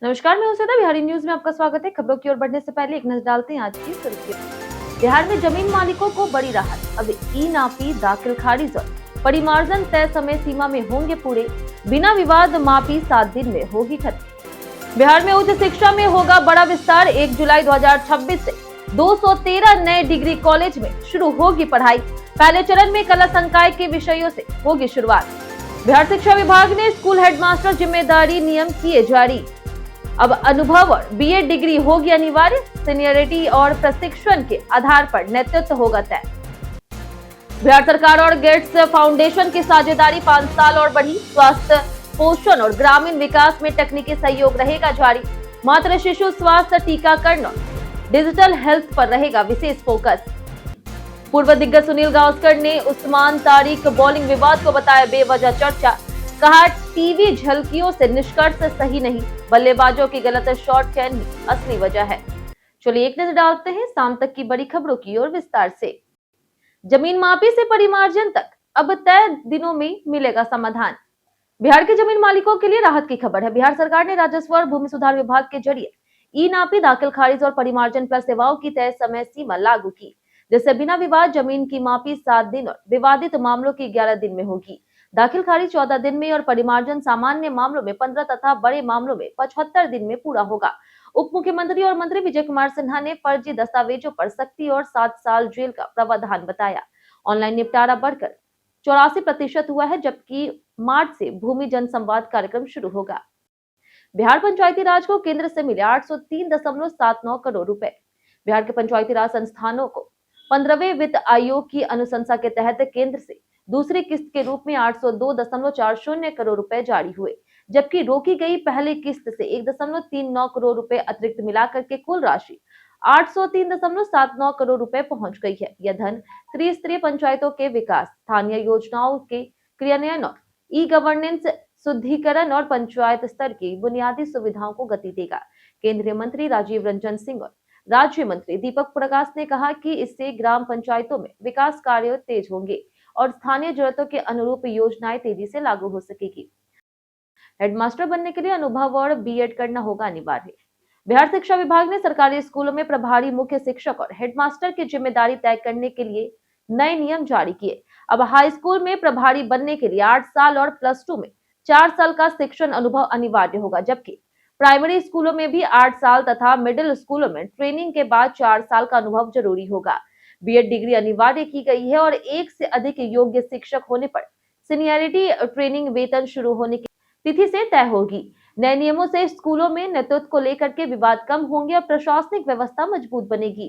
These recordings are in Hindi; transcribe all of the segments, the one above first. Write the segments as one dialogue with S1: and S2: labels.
S1: नमस्कार, मैं हूं श्वेता। बिहारी न्यूज में आपका स्वागत है। खबरों की ओर बढ़ने से पहले एक नजर डालते हैं आज की सुर्खियों। बिहार में जमीन मालिकों को बड़ी राहत। अब ई नापी, दाखिल खारिज और परिमार्जन तय समय सीमा में होंगे पूरे। बिना विवाद मापी 7 दिन में होगी खत्म। बिहार में उच्च शिक्षा में होगा बड़ा विस्तार। 1 जुलाई 2026 से 213 नए डिग्री कॉलेज में शुरू होगी पढ़ाई। पहले चरण में कला संकाय के विषयों से होगी शुरुआत। बिहार शिक्षा विभाग ने स्कूल हेडमास्टर जिम्मेदारी नियम किए जारी। अब अनुभव और बीएड डिग्री होगी अनिवार्य। सीनियरिटी और प्रशिक्षण के आधार पर नेतृत्व होगा तय। बिहार सरकार और गेट्स फाउंडेशन की साझेदारी 5 साल और बढ़ी। स्वास्थ्य, पोषण और ग्रामीण विकास में तकनीकी सहयोग रहेगा जारी। मातृ शिशु स्वास्थ्य, टीकाकरण और डिजिटल हेल्थ पर रहेगा विशेष फोकस। पूर्व दिग्गज सुनील गावस्कर ने उस्मान तारिक बॉलिंग विवाद को बताया बेवजह चर्चा। कहा, टीवी झलकियों से निष्कर्ष सही नहीं, बल्लेबाजों की गलत शॉट चयन ही असली वजह है। चलिए एक नजर डालते हैं शाम तक की बड़ी खबरों की ओर विस्तार से। जमीन मापी से परिमार्जन तक अब तय दिनों में मिलेगा समाधान। बिहार के जमीन मालिकों के लिए राहत की खबर है। बिहार सरकार ने राजस्व और भूमि सुधार विभाग के जरिए ई नापी, दाखिल खारिज और परिमार्जन प्लस सेवाओं की तय समय सीमा लागू की, जिससे बिना विवाद जमीन की मापी 7 दिन और विवादित मामलों की 11 दिन में होगी। दाखिल खारिज 14 दिन में और परिमार्जन सामान्य मामलों में 15 तथा बड़े मामलों में 75 दिन में पूरा होगा। उप मुख्यमंत्री और मंत्री विजय कुमार सिन्हा ने फर्जी दस्तावेजों पर सख्ती और 7 साल जेल का प्रावधान बताया। ऑनलाइन निपटारा बढ़कर 84% हुआ है, जबकि मार्च से भूमि जनसंवाद कार्यक्रम शुरू होगा। बिहार पंचायती राज को केंद्र से मिले 803.79 करोड़ रुपए। बिहार के पंचायती राज संस्थानों को 15वें वित्त आयोग की अनुशंसा के तहत केंद्र से दूसरी किस्त के रूप में 802.40 करोड़ रुपए जारी हुए, जबकि रोकी गई पहली किस्त से 1.39 करोड़ रुपए अतिरिक्त मिलाकर के कुल राशि 803.79 करोड़ रुपए पहुंच गई है। यह धन त्रिस्तरीय पंचायतों के विकास, स्थानीय योजनाओं के क्रियान्वयन और ई गवर्नेंस शुद्धिकरण और पंचायत स्तर की बुनियादी सुविधाओं को गति देगा। केंद्रीय मंत्री राजीव रंजन सिंह और राज्य मंत्री दीपक प्रकाश ने कहा कि इससे ग्राम पंचायतों में विकास कार्य तेज होंगे और स्थानीय जरूरतों के अनुरूप योजनाएं तेजी से लागू हो सकेगी। हेडमास्टर बनने के लिए अनुभव और बीएड करना होगा अनिवार्य। बिहार शिक्षा विभाग ने सरकारी स्कूलों में प्रभारी मुख्य शिक्षक और हेडमास्टर की जिम्मेदारी तय करने के लिए नए नियम जारी किए। अब हाई स्कूल में प्रभारी बनने के लिए 8 साल और प्लस 2 में 4 साल का शिक्षण अनुभव अनिवार्य होगा, जबकि प्राइमरी स्कूलों में भी 8 साल तथा मिडिल स्कूलों में ट्रेनिंग के बाद 4 साल का अनुभव जरूरी होगा। बीएड डिग्री अनिवार्य की गई है और एक से अधिक योग्य शिक्षक होने पर सीनियरिटी ट्रेनिंग वेतन शुरू होने की तिथि से तय होगी। नए नियमों से स्कूलों में नेतृत्व को लेकर के विवाद कम होंगे और प्रशासनिक व्यवस्था मजबूत बनेगी।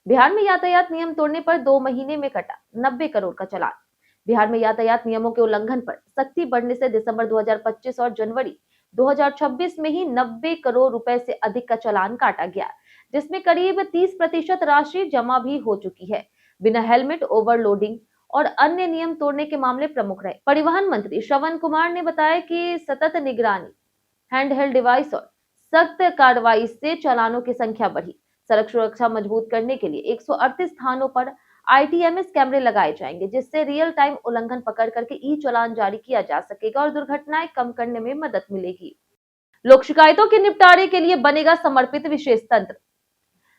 S1: बिहार में यातायात नियम तोड़ने पर 2 महीने में कटा 90 करोड़ का चालान। बिहार में यातायात नियमों के उल्लंघन पर सख्ती बढ़ने से दिसंबर 2025 और जनवरी 2026 में ही 90 करोड़ रुपए से अधिक का चालान काटा गया, जिसमें करीब 30% राशि जमा भी हो चुकी है। बिना हेलमेट, ओवरलोडिंग और अन्य नियम तोड़ने के मामले प्रमुख रहे। परिवहन मंत्री श्रवण कुमार ने बताया कि सतत निगरानी, हैंडहेल्ड डिवाइस और सख्त कार्रवाई से चालानों की संख्या बढ़ी। सड़क सुरक्षा मजबूत करने के लिए 138 स्थानों पर आईटीएमएस कैमरे लगाए जाएंगे, जिससे रियल टाइम उल्लंघन पकड़ करके ई चालान जारी किया जा सकेगा और दुर्घटनाएं कम करने में मदद मिलेगी। लोक शिकायतों के निपटारे के लिए बनेगा समर्पित विशेष तंत्र।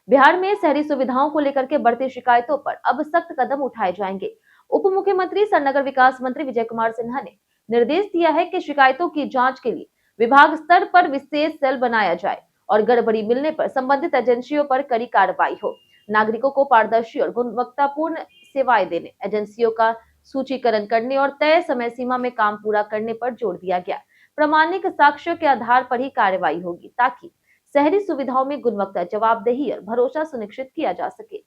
S1: बिहार में शहरी सुविधाओं को लेकर के बढ़ती शिकायतों पर अब सख्त कदम उठाए जाएंगे। उप मुख्यमंत्री सह नगर विकास मंत्री विजय कुमार सिन्हा ने निर्देश दिया है कि शिकायतों की जांच के लिए विभाग स्तर पर विशेष सेल बनाया जाए और गड़बड़ी मिलने पर संबंधित एजेंसियों पर कड़ी कार्रवाई हो। नागरिकों को पारदर्शी और गुणवत्तापूर्ण सेवाएं देने, एजेंसियों का सूचीकरण करने और तय समय सीमा में काम पूरा करने पर जोर दिया गया। प्रामाणिक साक्ष्यों के आधार पर ही कार्रवाई होगी, ताकि शहरी सुविधाओं में गुणवत्ता, जवाबदेही और भरोसा सुनिश्चित किया जा सके।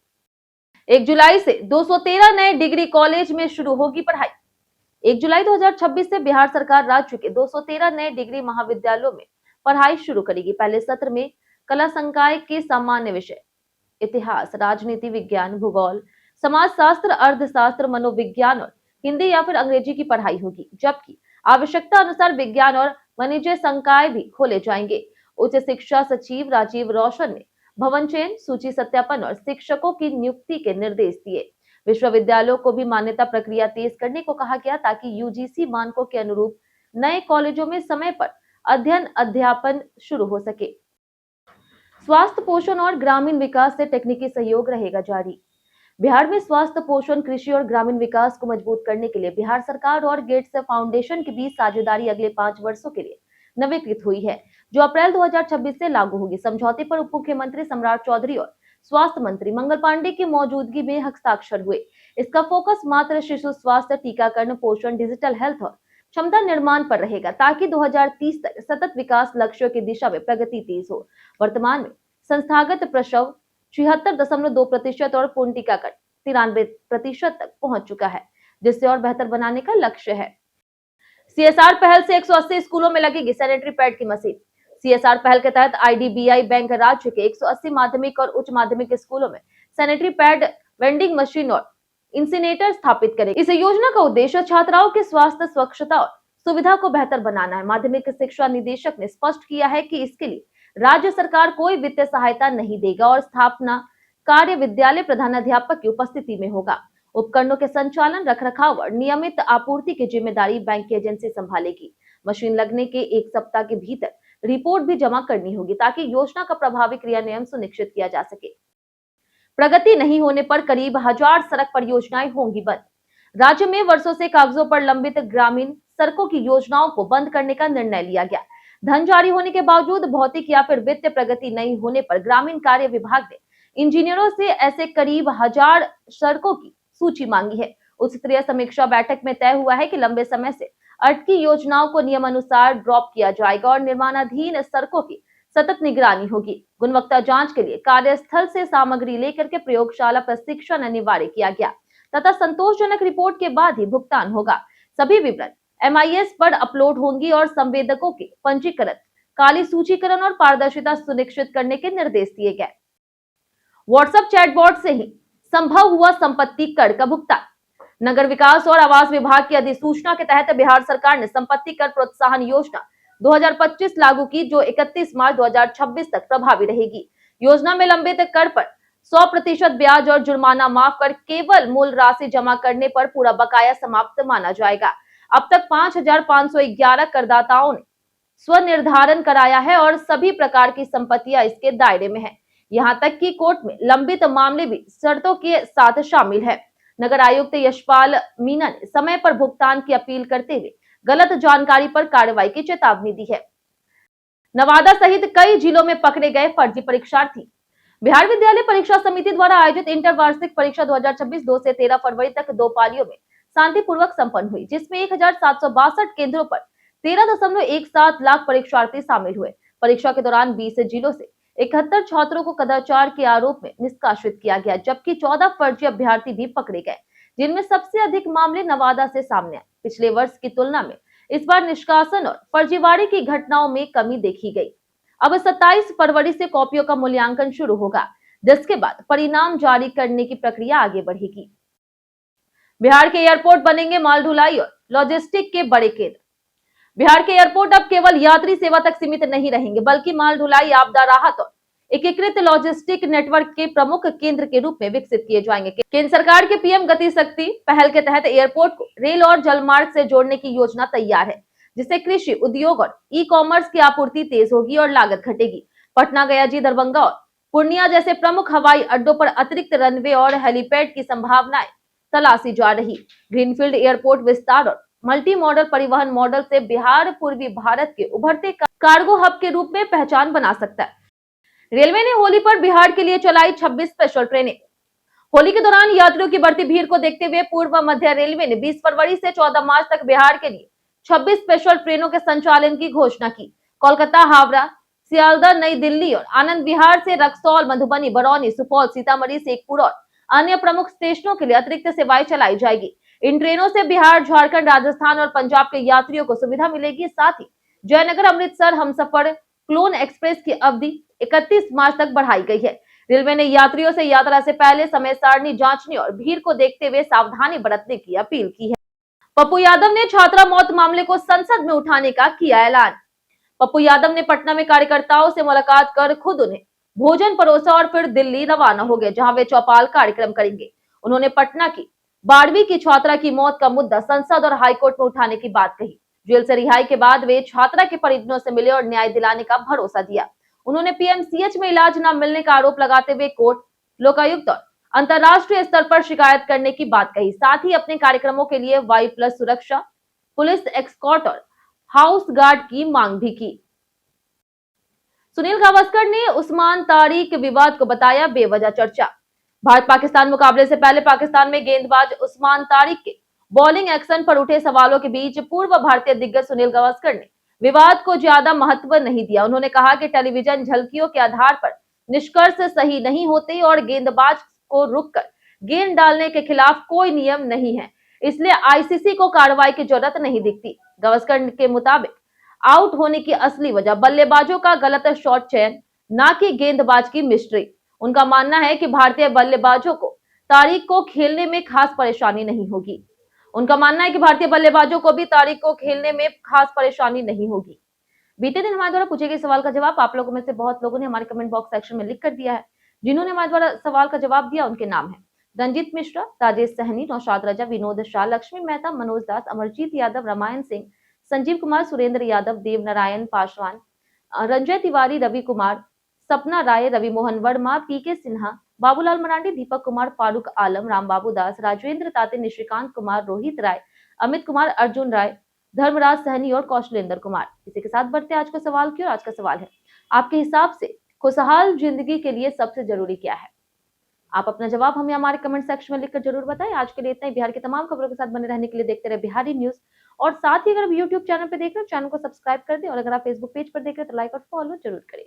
S1: 1 जुलाई से 213 नए डिग्री कॉलेज में शुरू होगी पढ़ाई। 1 जुलाई 2026 से बिहार सरकार राज्य के 213 नए डिग्री महाविद्यालयों में पढ़ाई शुरू करेगी। पहले सत्र में कला संकाय के सामान्य विषय इतिहास, राजनीति विज्ञान, भूगोल, समाजशास्त्र, अर्थशास्त्र, मनोविज्ञान और हिंदी या फिर अंग्रेजी की पढ़ाई होगी, जबकि आवश्यकता अनुसार विज्ञान और वाणिज्य संकाय भी खोले जाएंगे। उच्च शिक्षा सचिव राजीव रौशन ने भवन चयन, सूची सत्यापन और शिक्षकों की नियुक्ति के निर्देश दिए। विश्वविद्यालयों को भी मान्यता प्रक्रिया तेज करने को कहा गया, ताकि यूजीसी मानकों के अनुरूप नए कॉलेजों में समय पर अध्ययन अध्यापन शुरू हो सके। स्वास्थ्य पोषण और ग्रामीण विकास से तकनीकी सहयोग रहेगा जारी। बिहार में स्वास्थ्य पोषण, कृषि और ग्रामीण विकास को मजबूत करने के लिए बिहार सरकार और गेट्स फाउंडेशन के बीच साझेदारी अगले 5 वर्षों के लिए नवीकृत हुई है, जो अप्रैल 2026 से लागू होगी। समझौते पर उप मुख्यमंत्री सम्राट चौधरी और स्वास्थ्य मंत्री मंगल पांडे की मौजूदगी में हस्ताक्षर हुए। इसका फोकस मात्र शिशु स्वास्थ्य, टीकाकरण, पोषण, डिजिटल हेल्थ और क्षमता निर्माण पर रहेगा, ताकि 2030 तक सतत विकास लक्ष्यों की दिशा में प्रगति तेज हो। वर्तमान में संस्थागत प्रसव 76.2% और पूर्ण टीकाकरण 93% तक पहुंच चुका है, जिससे और बेहतर बनाने का लक्ष्य है। सीएसआर पहल से 180 स्कूलों में लगेगी सैनिटरी पैड की मशीन। सीएसआर पहल के तहत आईडीबीआई बैंक राज्य के 180 माध्यमिक और उच्च माध्यमिक स्कूलों में सैनिटरी पैड, वेंडिंग मशीन और इंसिनेटर स्थापित करेगी। इस योजना का उद्देश्य छात्राओं के स्वास्थ्य, स्वच्छता और सुविधा को बेहतर बनाना है। माध्यमिक शिक्षा निदेशक ने स्पष्ट किया है कि इसके लिए राज्य सरकार कोई वित्तीय सहायता नहीं देगा और स्थापना कार्य विद्यालय प्रधानाध्यापक की उपस्थिति में होगा। उपकरणों के संचालन, रखरखाव और नियमित आपूर्ति की जिम्मेदारी बैंक की एजेंसी संभालेगी। मशीन लगने के 1 सप्ताह के भीतर रिपोर्ट भी जमा करनी होगी, ताकि योजना का प्रभावी क्रियान्वयन सुनिश्चित किया जा सके। प्रगति नहीं होने पर करीब 1000 सड़क परियोजनाएं होंगी बंद। राज्य में वर्षों से कागजों पर लंबित ग्रामीण सड़कों की योजनाओं को बंद करने का निर्णय लिया गया। धन जारी होने के बावजूद भौतिक या फिर वित्तीय प्रगति नहीं होने पर ग्रामीण कार्य विभाग ने इंजीनियरों से ऐसे करीब 1000 सड़कों की सूची मांगी है। उच्च स्तरीय समीक्षा बैठक में तय हुआ है कि लंबे समय से अटकी योजनाओं को नियमानुसार ड्रॉप किया जाएगा और निर्माणाधीन सड़कों की सतत निगरानी होगी। गुणवत्ता जांच के लिए कार्यस्थल से सामग्री लेकर के प्रयोगशाला प्रशिक्षण अनिवार्य किया गया तथा संतोषजनक रिपोर्ट के बाद ही भुगतान होगा। सभी विवरण MIS पर अपलोड होंगी और संवेदकों के पंजीकरण, काली सूचीकरण और पारदर्शिता सुनिश्चित करने के निर्देश दिए गए। व्हाट्सएप चैटबॉट से ही संभव हुआ संपत्ति कर का भुगतान। नगर विकास और आवास विभाग की अधिसूचना के तहत बिहार सरकार ने संपत्ति कर प्रोत्साहन योजना 2025 लागू की, जो 31 मार्च 2026 तक प्रभावी रहेगी। योजना में लंबित कर पर 100% ब्याज और जुर्माना माफ कर केवल मूल राशि जमा करने पर पूरा बकाया समाप्त माना जाएगा। अब तक 5511 करदाताओं ने स्वनिर्धारण कराया है और सभी प्रकार की संपत्तियां इसके दायरे में है। यहां तक कि कोर्ट में लंबित मामले भी शर्तों के साथ शामिल है। नगर आयुक्त यशपाल मीणा ने समय पर भुगतान की अपील करते हुए गलत जानकारी पर कार्रवाई की चेतावनी दी है। नवादा सहित कई जिलों में पकड़े गए फर्जी परीक्षार्थी। बिहार विद्यालय परीक्षा समिति द्वारा आयोजित इंटर वार्षिक परीक्षा 2026 2 से 13 फरवरी तक 2 पालियों में शांतिपूर्वक संपन्न हुई, जिसमें 1762 केंद्रों पर 13.17 लाख परीक्षार्थी शामिल हुए। परीक्षा के दौरान 20 जिलों से 71 छात्रों को कदाचार के आरोप में निष्कासित किया गया, जबकि 14 फर्जी अभ्यर्थी भी पकड़े गए, जिनमें सबसे अधिक मामले नवादा से सामने आए। पिछले वर्ष की तुलना में इस बार निष्कासन और फर्जीवाड़े की घटनाओं में कमी देखी गई। अब 27 फरवरी से कॉपियों का मूल्यांकन शुरू होगा, जिसके बाद परिणाम जारी करने की प्रक्रिया आगे बढ़ेगी। बिहार के एयरपोर्ट बनेंगे माल ढुलाई और लॉजिस्टिक के बड़े केंद्र। बिहार के एयरपोर्ट अब केवल यात्री सेवा तक सीमित नहीं रहेंगे, बल्कि माल ढुलाई, आपदा राहत और एकीकृत लॉजिस्टिक नेटवर्क के प्रमुख केंद्र के रूप में विकसित किए जाएंगे। केंद्र सरकार के पीएम गति शक्ति पहल के तहत एयरपोर्ट को रेल और जलमार्ग से जोड़ने की योजना तैयार है, जिससे कृषि, उद्योग और ई-कॉमर्स की आपूर्ति तेज होगी और लागत घटेगी। पटना, गयाजी, दरभंगा और पूर्णिया जैसे प्रमुख हवाई अड्डों पर अतिरिक्त रनवे और हेलीपैड की संभावनाएं तलाशी जा रही। ग्रीनफील्ड एयरपोर्ट विस्तार और मल्टी मॉडल परिवहन मॉडल से बिहार पूर्वी भारत के उभरते कार्गो हब के रूप में पहचान बना सकता है। रेलवे ने होली पर बिहार के लिए चलाई 26 स्पेशल ट्रेनें। होली के दौरान यात्रियों की बढ़ती भीड़ को देखते हुए पूर्व मध्य रेलवे ने 20 फरवरी से 14 मार्च तक बिहार के लिए 26 स्पेशल ट्रेनों के संचालन की घोषणा की। कोलकाता, हावड़ा, सियालदह, नई दिल्ली और आनंद विहार से रक्सौल, मधुबनी, बरौनी, सुपौल, सीतामढ़ी, शेखपुरा और अन्य प्रमुख स्टेशनों के लिए अतिरिक्त सेवाएं चलाई जाएगी। इन ट्रेनों से बिहार, झारखंड, राजस्थान और पंजाब के यात्रियों को सुविधा मिलेगी। साथ ही जयनगर, अमृतसर हमसफर क्लोन एक्सप्रेस की अवधि 31 मार्च तक बढ़ाई गई है। रेलवे ने यात्रियों से यात्रा से पहले समय सारणी जांचने और भीड़ को देखते हुए सावधानी बरतने की अपील की है। पप्पू यादव ने छात्रा मौत मामले को संसद में उठाने का किया ऐलान। पप्पू यादव ने पटना में कार्यकर्ताओं से मुलाकात कर खुद उन्हें भोजन परोसा और फिर दिल्ली रवाना हो गए, जहां वे चौपाल कार्यक्रम करेंगे। उन्होंने पटना की 12वीं की छात्रा की मौत का मुद्दा संसद और हाईकोर्ट में उठाने की बात कही, जेल से रिहाई के बाद वे छात्रा के परिजनों से मिले और न्याय दिलाने का भरोसा दिया। उन्होंने पीएमसीएच में इलाज न मिलने का आरोप लगाते हुए कोर्ट, लोकायुक्त और अंतर्राष्ट्रीय स्तर पर शिकायत करने की बात कही। साथ ही अपने कार्यक्रमों के लिए वायु प्लस सुरक्षा, पुलिस एस्कॉर्ट और हाउस गार्ड की मांग भी की। सुनील गावस्कर ने उस्मान तारिक विवाद को बताया बेवजह चर्चा। भारत पाकिस्तान मुकाबले से पहले पाकिस्तान में गेंदबाज उस्मान तारिक के बॉलिंग एक्शन पर उठे सवालों के बीच पूर्व भारतीय दिग्गज सुनील गावस्कर ने विवाद को ज्यादा महत्व नहीं दिया। उन्होंने कहा कि टेलीविजन झलकियों के आधार पर निष्कर्ष सही नहीं होते और गेंदबाज को रुककर गेंद डालने के खिलाफ कोई नियम नहीं है, इसलिए आईसीसी को कार्रवाई की जरूरत नहीं दिखती। गावस्कर के मुताबिक आउट होने की असली वजह बल्लेबाजों का गलत शॉट चयन, ना कि गेंदबाज की मिस्ट्री। उनका मानना है कि भारतीय बल्लेबाजों को तारिक को खेलने में खास परेशानी नहीं होगी। बीते दिन हमारे द्वारा पूछे गए सवाल का जवाब आप लोगों में से बहुत लोगों ने हमारे कमेंट बॉक्स सेक्शन में लिख कर दिया है। जिन्होंने हमारे द्वारा सवाल का जवाब दिया उनके नाम है रंजीत मिश्रा, राजेश सहनी, नौशाद रजा, विनोद शाह, लक्ष्मी मेहता, मनोज दास, अमरजीत यादव, रामायण सिंह, संजीव कुमार, सुरेंद्र यादव, देव नारायण पासवान, रंजय तिवारी, रवि कुमार, सपना राय, रवि मोहन वर्मा, पीके सिन्हा, बाबूलाल मरांडी, दीपक कुमार, फारूक आलम, रामबाबू दास, राजेंद्र ताते, निशिकांत कुमार, रोहित राय, अमित कुमार, अर्जुन राय, धर्मराज सहनी और कौशलेंद्र कुमार। इसी के साथ बढ़ते आज का सवाल की ओर। आज का सवाल है, आपके हिसाब से खुशहाल जिंदगी के लिए सबसे जरूरी क्या है? आप अपना जवाब हमें हमारे कमेंट सेक्शन में लिखकर जरूर बताएं। आज के लिए इतना ही। बिहार की तमाम खबरों के साथ बने रहने के लिए देखते रहे बिहारी न्यूज, और साथ ही अगर यूट्यूब चैनल पर देख रहे हो चैनल को सब्सक्राइब कर दें, और अगर आप फेसबुक पेज पर देख रहे हो तो लाइक और फॉलो जरूर करें।